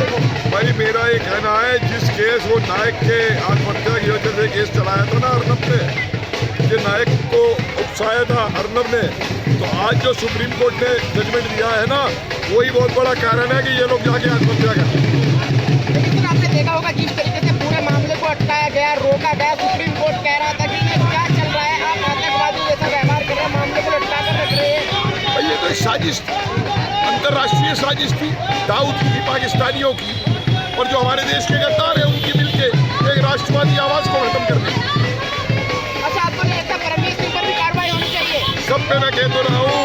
भाई मेरा ये कहना है, जिस केस वो नायक के आत्महत्या की वजह से केस चलाया था ना अर्नब ने, कि नायक को उकसाया था अर्नब ने, तो आज जो सुप्रीम कोर्ट ने जजमेंट दिया है ना, वही बहुत बड़ा कारण है कि ये लोग जाके आत्महत्या करें। लेकिन आपने देखा होगा जिस तरीके से पूरे मामले को अटकाया गया, रोका गया, सुप्रीम कोर्ट कह रहा था कि ये क्या चल रहा है, आप आतंकवादी जैसा व्यवहार कर रहे हैं, मामले को लटका कर रख रहे हैं। ये तो साजिश थी, अंतर्राष्ट्रीय साजिश थी दाऊद की, पाकिस्तानियों की, और जो हमारे देश के गद्दार हैं उनकी मिलके एक राष्ट्रवादी आवाज को खत्म करने। अच्छा, आपको नहीं लगता परमवीर सिंह पर भी कार्रवाई होनी चाहिए? सब पे मैं कह तो रहा हूँ,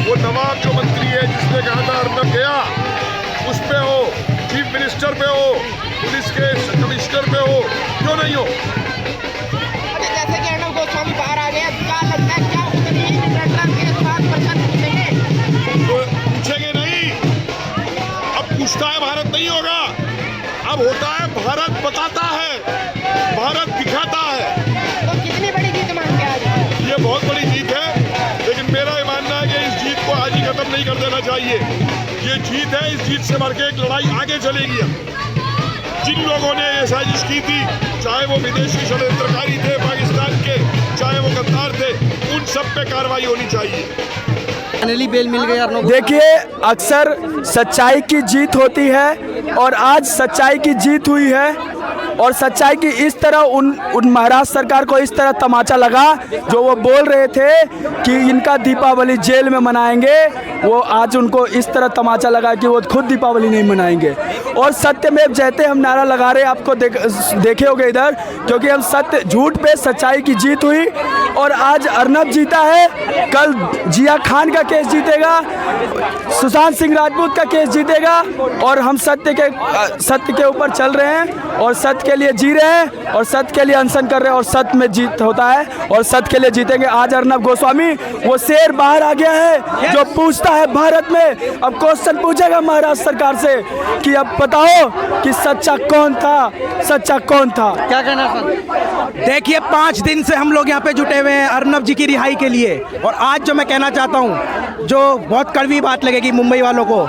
वो नवाब जो मंत्री है जिसने कहा था अर्नब गया, उस पे हो, चीफ मिनिस्टर पे हो, पुलिस के कमिश्नर पे हो, क्यों नहीं हो? अच्छा, जैसे कि अर्नब गोस्वामी बाहर आ गया, क्या लगता है क्या के साथ प्रश्न पूछेंगे? तो पूछेंगे नहीं, अब पूछता है भारत नहीं होगा, अब होता है भारत बताता है, भारत दिखाता है। तो कितनी बड़ी जीत मानते हैं आज? ये बहुत बड़ी जीत है, लेकिन मेरा ये मानना है कि इस जीत को आज ही खत्म नहीं कर देना चाहिए। ये जीत है, इस जीत से बढ़ के एक लड़ाई आगे चलेगी। जिन लोगों ने ये साजिश की थी, चाहे वो विदेशी षड्यंत्रकारी थे पाकिस्तान के, चाहे वो गद्दार थे, उन सब पे कार्रवाई होनी चाहिए। फाइनली बेल मिल गई अर्नब। देखिए, अक्सर सच्चाई की जीत होती है और आज सच्चाई की जीत हुई है, और सच्चाई की इस तरह उन महाराष्ट्र सरकार को इस तरह तमाचा लगा, जो वो बोल रहे थे कि इनका दीपावली जेल में मनाएंगे, वो आज उनको इस तरह तमाचा लगा कि वो खुद दीपावली नहीं मनाएंगे। और सत्यमेव जयते हम नारा लगा रहे हैं, आपको देखे होंगे इधर, क्योंकि हम सत्य झूठ पे सच्चाई की जीत हुई, और आज अर्नब जीता है, कल जिया खान का केस जीतेगा, सुशांत सिंह राजपूत का केस जीतेगा, और हम सत्य के ऊपर चल रहे हैं और सत्य के लिए जी रहे हैं और सत्य के लिए अनशन कर रहे हैं, और सत्य में जीत होता है और सत्य के लिए जीतेंगे। आज अर्नब गोस्वामी वो शेर बाहर आ गया है जो पूछता है भारत में, अब क्वेश्चन पूछेगा महाराष्ट्र सरकार से कि अब बताओ कि सच्चा कौन था, सच्चा कौन था। क्या कहना सर? देखिए, 5 दिन से हम लोग यहाँ पे जुटे हुए हैं अर्नब जी की रिहाई के लिए, और आज जो मैं कहना चाहता हूँ, जो बहुत कड़वी बात लगेगी मुंबई वालों को,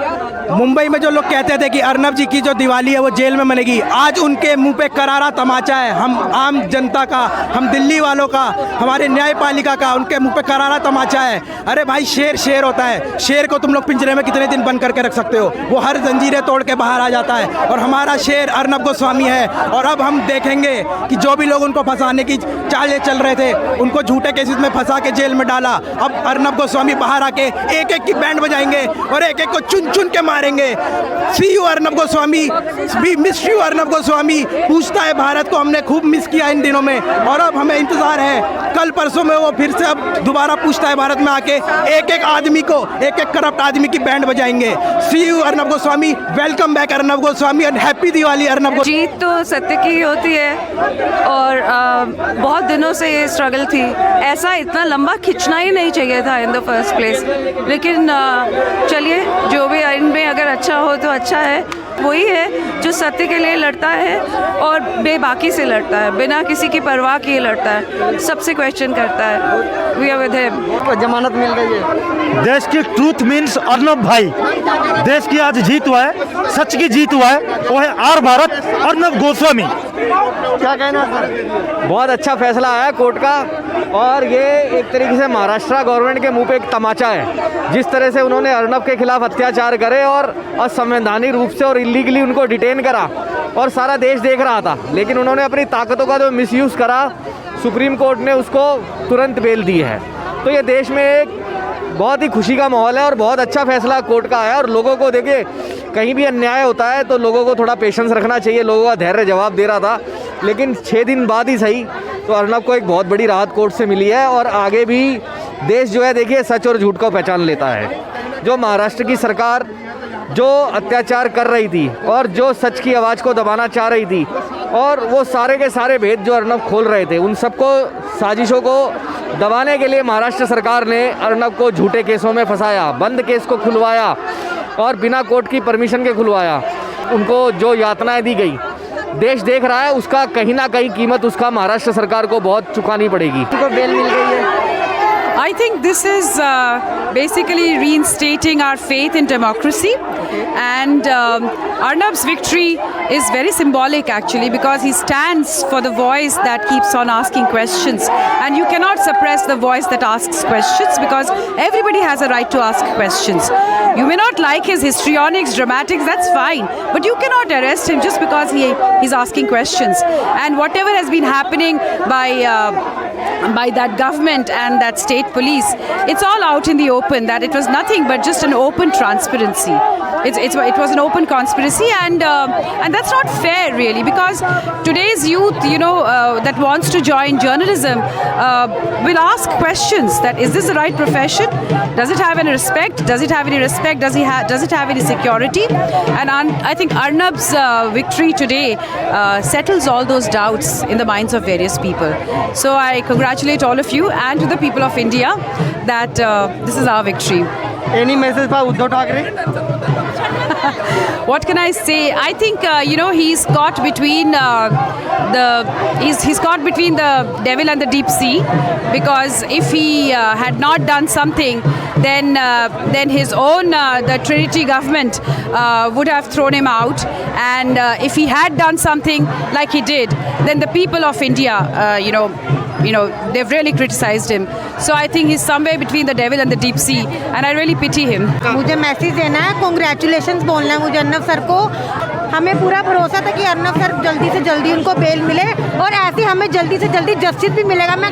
मुंबई में जो लोग कहते थे कि अर्नब जी की जो दिवाली है वो जेल में मनेगी, आज उनके मुंह पे करारा तमाचा है। हम आम जनता का, हम दिल्ली वालों का, हमारे न्यायपालिका का उनके मुंह पे करारा तमाचा है। अरे भाई, शेर शेर होता है, शेर को तुम लोग पिंजरे में कितने दिन बंद करके रख सकते हो? वो हर जंजीरें तोड़ के बाहर आ जाता है, और हमारा शेर अर्नब गोस्वामी है। और अब हम देखेंगे कि जो भी लोग उनको फंसाने की चालें चल रहे थे, उनको झूठे केसेस में फंसा के जेल में डाला, अब अर्नब गोस्वामी बाहर आके एक एक की बैंड बजाएंगे और एक एक को चुन चुन के मारेंगे। See you Arnab Goswami, we miss you Arnab Goswami. पूछता है भारत को, हमने खूब मिस किया इन दिनों में, और अब हमें इंतजार है कल परसों में वो फिर से अब दोबारा पूछता है भारत में आके, एक एक आदमी को, एक एक करप्ट आदमी की बैंड बजाएंगे। See you Arnab Goswami, welcome back Arnab Goswami, and happy Diwali Arnab Goswami. जीत तो सत्य की होती है, और बहुत दिनों से ये स्ट्रगल थी, ऐसा इतना लंबा खिंचना ही नहीं चाहिए था इन द फर्स्ट प्लेस, लेकिन चलिए, जो भी इनमें अगर अच्छा हो तो अच्छा है। वही है जो सत्य के लिए लड़ता है और बेबाकी से लड़ता है, बिना किसी की परवाह किए लड़ता है, सबसे क्वेश्चन करता है। We are with him. जमानत मिल गई है। देश की ट्रूथ मीन्स अर्नब भाई, देश की आज जीत हुआ है, सच की जीत हुआ है, वो है आर भारत अर्नब गोस्वामी। क्या कहना सर? बहुत अच्छा फैसला आया कोर्ट का, और ये एक तरीके से महाराष्ट्र गवर्नमेंट के मुंह पे एक तमाचा है। जिस तरह से उन्होंने अर्नब के खिलाफ अत्याचार करे और असंवैधानिक रूप से और इलीगली उनको डिटेन करा, और सारा देश देख रहा था, लेकिन उन्होंने अपनी ताकतों का जो मिसयूज़ करा, सुप्रीम कोर्ट ने उसको तुरंत बेल दी है। तो ये देश में एक बहुत ही खुशी का माहौल है और बहुत अच्छा फैसला कोर्ट का आया। और लोगों को देखिए, कहीं भी अन्याय होता है तो लोगों को थोड़ा पेशेंस रखना चाहिए, लोगों का धैर्य जवाब दे रहा था, लेकिन 6 दिन बाद ही सही तो अर्नब को एक बहुत बड़ी राहत कोर्ट से मिली है। और आगे भी देश जो है, देखिए, सच और झूठ को पहचान लेता है। जो महाराष्ट्र की सरकार जो अत्याचार कर रही थी और जो सच की आवाज़ को दबाना चाह रही थी, और वो सारे के सारे भेद जो अर्नब खोल रहे थे, उन सबको, साजिशों को दबाने के लिए महाराष्ट्र सरकार ने अर्नब को झूठे केसों में फंसाया, बंद केस को खुलवाया और बिना कोर्ट की परमिशन के खुलवाया। उनको जो यातनाएं दी गई, देश देख रहा है, उसका कहीं ना कहीं कीमत उसका महाराष्ट्र सरकार को बहुत चुकानी पड़ेगी। उनको बेल मिल गई है। I think this is basically reinstating our faith in democracy. And Arnab's victory is very symbolic actually, because he stands for the voice that keeps on asking questions, and you cannot suppress the voice that asks questions, because everybody has a right to ask questions. You may not like his histrionics, dramatics, that's fine, but you cannot arrest him just because he's asking questions. And whatever has been happening by that government and that state police, it's all out in the open, that it was nothing but just an open transparency. It was an open conspiracy, and that's not fair really, because today's youth, that wants to join journalism will ask questions that, is this the right profession? Does it have any respect? Does it have any respect? Does it have any security? And I think Arnab's victory today settles all those doubts in the minds of various people. So I congratulate all of you and to the people of India that this is our victory. Any message for Uddhav Thackeray? What can I say? I think he's caught between he's caught between the devil and the deep sea, because if he had not done something, then his own the Trinity government would have thrown him out, and if he had done something like he did, then the people of India, they've really criticized him. So I think he's somewhere between the devil and the deep sea, and I really pity him. मुझे message देना है, congratulations बोलना है मुझे Arnab sir को। हमें पूरा भरोसा था कि अर्नब सर जल्दी से जल्दी उनको बेल मिले, और ऐसे हमें जल्दी से जल्दी जस्टिस भी मिलेगा। मैं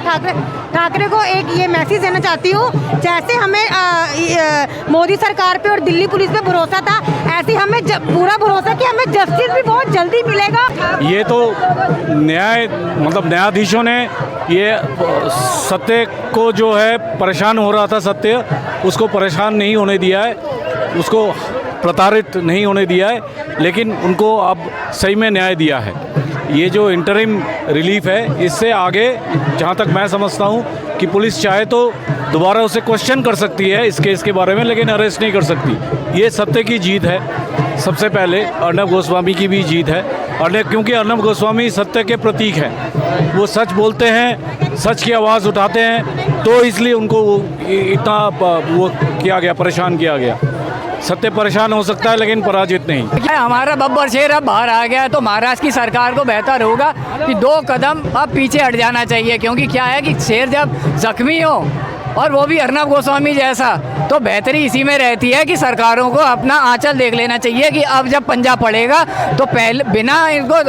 ठाकरे को एक ये मैसेज देना चाहती हूँ, जैसे हमें मोदी सरकार पे और दिल्ली पुलिस पे भरोसा था, ऐसे हमें पूरा भरोसा कि हमें जस्टिस भी बहुत जल्दी मिलेगा। ये तो न्यायाधीशों ने ये सत्य को जो है परेशान हो रहा था, सत्य उसको परेशान नहीं होने दिया है, उसको प्रताड़ित नहीं होने दिया है, लेकिन उनको अब सही में न्याय दिया है। ये जो इंटरिम रिलीफ है, इससे आगे जहाँ तक मैं समझता हूँ कि पुलिस चाहे तो दोबारा उसे क्वेश्चन कर सकती है इस केस के बारे में, लेकिन अरेस्ट नहीं कर सकती। ये सत्य की जीत है। सबसे पहले अर्नब गोस्वामी की भी जीत है, क्योंकि अर्नब गोस्वामी सत्य के प्रतीक हैं। वो सच बोलते हैं, सच की आवाज़ उठाते हैं, तो इसलिए उनको इतना वो किया गया, परेशान किया गया। सत्य परेशान हो सकता है लेकिन पराजित नहीं। हमारा बब्बर शेर अब बाहर आ गया है, तो महाराष्ट्र की सरकार को बेहतर होगा कि 2 कदम अब पीछे हट जाना चाहिए, क्योंकि क्या है कि शेर जब जख्मी हो और वो भी अर्नब गोस्वामी जैसा, तो बेहतरी इसी में रहती है कि सरकारों को अपना आंचल देख लेना चाहिए कि अब जब पंजा पड़ेगा तो पहले बिना इनको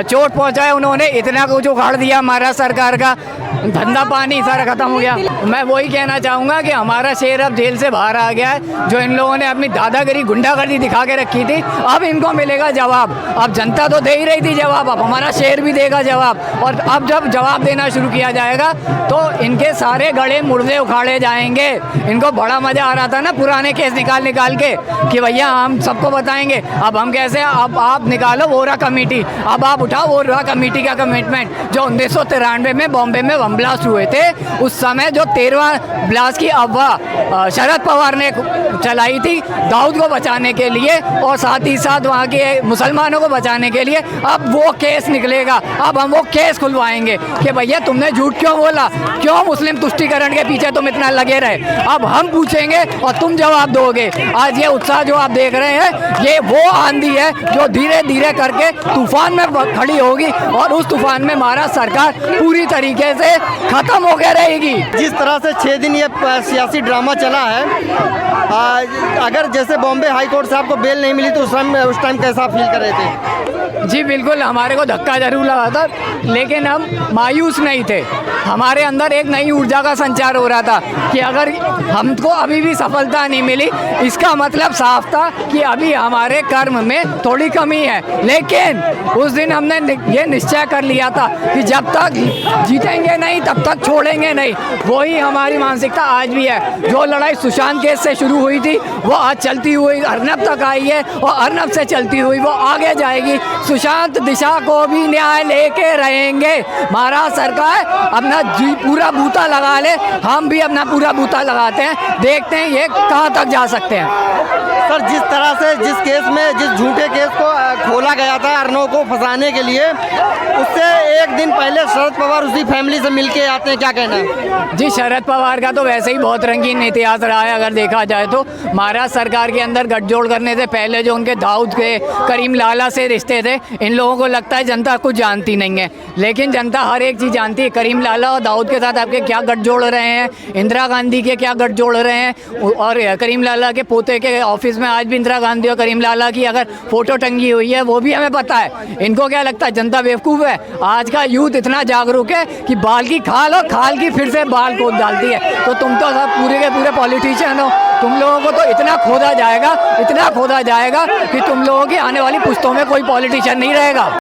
चोट पहुंचाए उन्होंने इतना कुछ उखाड़ दिया, महाराष्ट्र सरकार का धंधा पानी सारा खत्म हो गया। मैं वही कहना चाहूँगा कि हमारा शेर अब जेल से बाहर आ गया है। जो इन लोगों ने अपनी दादागिरी गुंडागर्दी दिखा के रखी थी, अब इनको मिलेगा जवाब। अब जनता तो दे ही रही थी जवाब, अब हमारा शेर भी देगा जवाब, और अब जब जवाब देना शुरू किया जाएगा तो इनके सारे गड़े मुर्दे उखाड़े जाएंगे। इनको बड़ा मज़ा आ रहा था ना पुराने केस निकाल के कि भैया हम सबको बताएंगे। अब हम कैसे, अब आप निकालो वोरा कमेटी, अब आप उठाओ वोरा कमेटी का कमिटमेंट जो 1993 में बॉम्बे में ब्लास्ट हुए थे। उस समय जो 13वां ब्लास्ट की अफवाह शरद पवार ने चलाई थी दाऊद को बचाने के लिए, और साथ ही साथ वहाँ के मुसलमानों को बचाने के लिए, अब वो केस निकलेगा। अब हम वो केस खुलवाएंगे कि भैया तुमने झूठ क्यों बोला, क्यों मुस्लिम तुष्टिकरण के पीछे तुम इतना लगे रहे। अब हम पूछेंगे और तुम जवाब दोगे। आज ये उत्साह जो आप देख रहे हैं, ये वो आंधी है जो धीरे धीरे करके तूफान में खड़ी होगी, और उस तूफान में महाराष्ट्र सरकार पूरी तरीके से खत्म हो गया रहेगी। जिस तरह से 6 दिन ये सियासी ड्रामा चला है, अगर जैसे बॉम्बे हाई कोर्ट से आपको बेल नहीं मिली तो उस टाइम कैसा फील कर रहे थे? जी बिल्कुल, हमारे को धक्का जरूर लगा था, लेकिन हम मायूस नहीं थे। हमारे अंदर एक नई ऊर्जा का संचार हो रहा था कि अगर हमको अभी भी सफलता नहीं मिली, इसका मतलब साफ था कि अभी हमारे कर्म में थोड़ी कमी है। लेकिन उस दिन हमने ये निश्चय कर लिया था कि जब तक जीतेंगे नहीं तब तक छोड़ेंगे नहीं। वही हमारी मानसिकता आज भी है। जो लड़ाई सुशांत केस से शुरू हुई थी वो आज चलती हुई अर्नब तक आई है, और अर्नब से चलती हुई वो आगे जाएगी। सुशांत दिशा को भी न्याय लेके रहेंगे। महाराष्ट्र सरकार अपना पूरा बूता लगा ले, हम भी अपना पूरा बूता लगाते हैं, देखते हैं ये कहाँ तक जा सकते हैं। सर, जिस तरह से जिस झूठे केस को खोला गया था राजकारणियों को फंसाने के लिए। उससे एक दिन पहले शरद पवार उसी फैमिली से मिलके आते हैं, क्या कहना है? जी, शरद पवार का तो वैसे ही बहुत रंगीन इतिहास रहा है। अगर देखा जाए तो महाराष्ट्र सरकार के अंदर गठजोड़ करने से पहले जो उनके दाऊद के करीम लाला से रिश्ते थे, इन लोगों को लगता है जनता कुछ जानती नहीं है, लेकिन जनता हर एक चीज़ जानती है। करीम लाला और दाऊद के साथ आपके क्या गठजोड़ रहे हैं, इंदिरा गांधी के क्या गठजोड़ रहे हैं, और करीम लाला के पोते के ऑफिस में आज भी इंदिरा गांधी और करीम लाला की अगर फोटो टंगी हुई है, वो भी हमें पता है। इनको क्या लगता है जनता बेवकूफ़ है? आज का यूथ इतना जागरूक है कि बाल की खाल और खाल की फिर से बाल खोद डालती है। तो तुम तो सब पूरे के पूरे पॉलिटिशियन हो, तुम लोगों को तो इतना खोदा जाएगा कि तुम लोगों की आने वाली पुश्तों में कोई पॉलिटिशियन नहीं रहेगा।